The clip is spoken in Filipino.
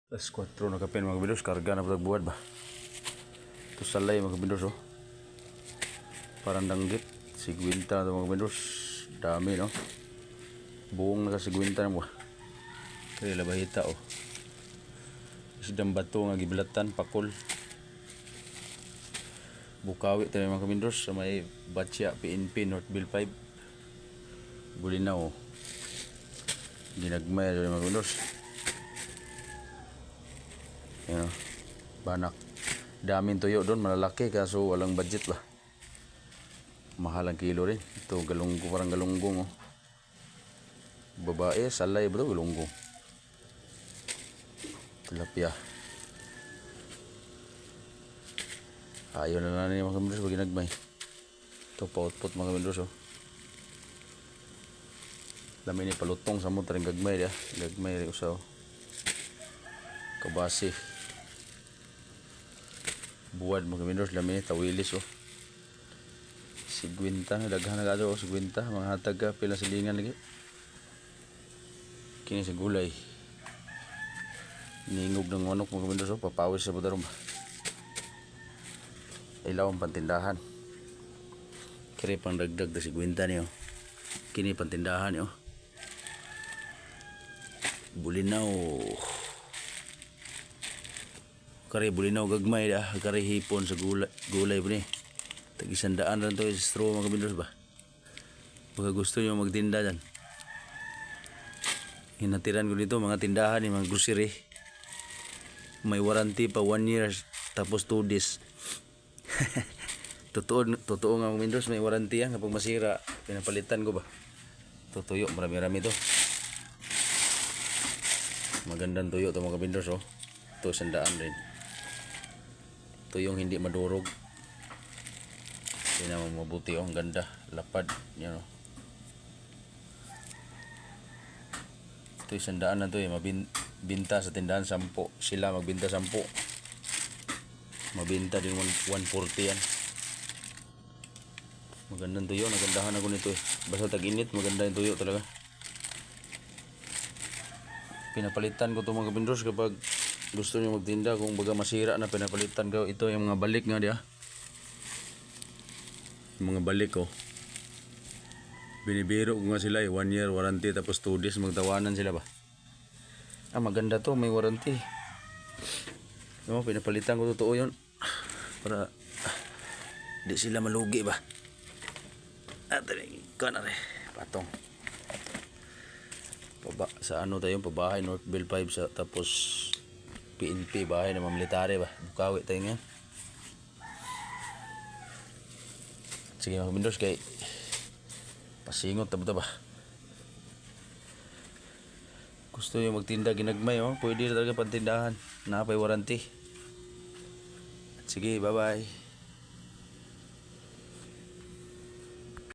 Alas 4 na kapin mga kabindos, karga na patag buwan ba. Ito salay mga kabindos oh. Parang danggit, sigwinta na mga kabindos. Dami no. Buong nakasigwinta na mo. Kaya labahita oh. Sidang bato nga gibilatan, pakul. Bukawi tayo mga kabindos sa may Batya, PNP, Northville 5. Bulinaw oh. Ginagmay tayo mga kabindos. Yan o, banak. Daming tuyo doon, malalaki kaso walang budget ba. Mahal ang kilo rin. Ito galunggo, parang galunggong oh. Babae, salay ba ito? Galunggong. Tilapia. Ayaw na lang mga kabindos pag ginagmay. Ito paut-pot mga kabindos oh. Dami ni palutong sa mo taring gagmay dia. Gagmay rin usaw. Kabasi. Buwad mga kabindos, dami ni tawilis oh. Sigwinta, daghan na gado oh, sigwinta. Mga hatag ka, pila silingan lagi. Kini sa gulay. Ningog ng manok mga kabindos oh, papawis sa budarong ba. Ilaw ang pantindahan. Kiri pang dagdag na sigwinta niyo. Kini pantindahan niyo. Bulinaw. Kari bulinaw gagmay dah. Kari hipon sa gulay po ni. Tag-100 lang to sa straw mga kabindos ba. Baka gusto nyo magtinda dyan. Hinatiran ko dito mga tindahan ni mga grocery. May warranty pa 1 year tapos 2 days. Totoo nga mga kabindos, may warranty yan kapag masira. Pinapalitan ko ba. Tutuyo, marami-rami to. Magandang tuyo to mga kabindos oh. Ito 100 rin. Tuyong hindi madurog. Hindi naman mabuti oh, ang ganda. Lapad yan oh. Ito 100 na to eh. Mabinta sa tindahan 10. Sila magbinta 10. Mabinta din 140 yan. Magandang tuyo. Nagandahan ako nito eh. Basta tag-init maganda yung tuyo talaga. Pinapalitan ko to mga kabindos kapag gusto nyo magtinda. Kung baga masira na, pinapalitan ko. Ito yung mga balik nga diya. Yung mga balik ko. Binibiro ko nga sila eh. 1 year warranty tapos 2 days magtawanan sila ba. Maganda to, may warranty. No, pinapalitan ko totoo yun. Para di sila malugi ba. At ikaw na rin. Patong. Sa ano tayo, pabahay Northville 5 sa, tapos PNP, bahay na military ba. Bukawi tayo nga. Sige mga kabindos kay pasingot taba ba. Gusto nyo magtinda ginagmay oh, pwede na talaga pantindahan. Napay warranty. Sige, bye bye.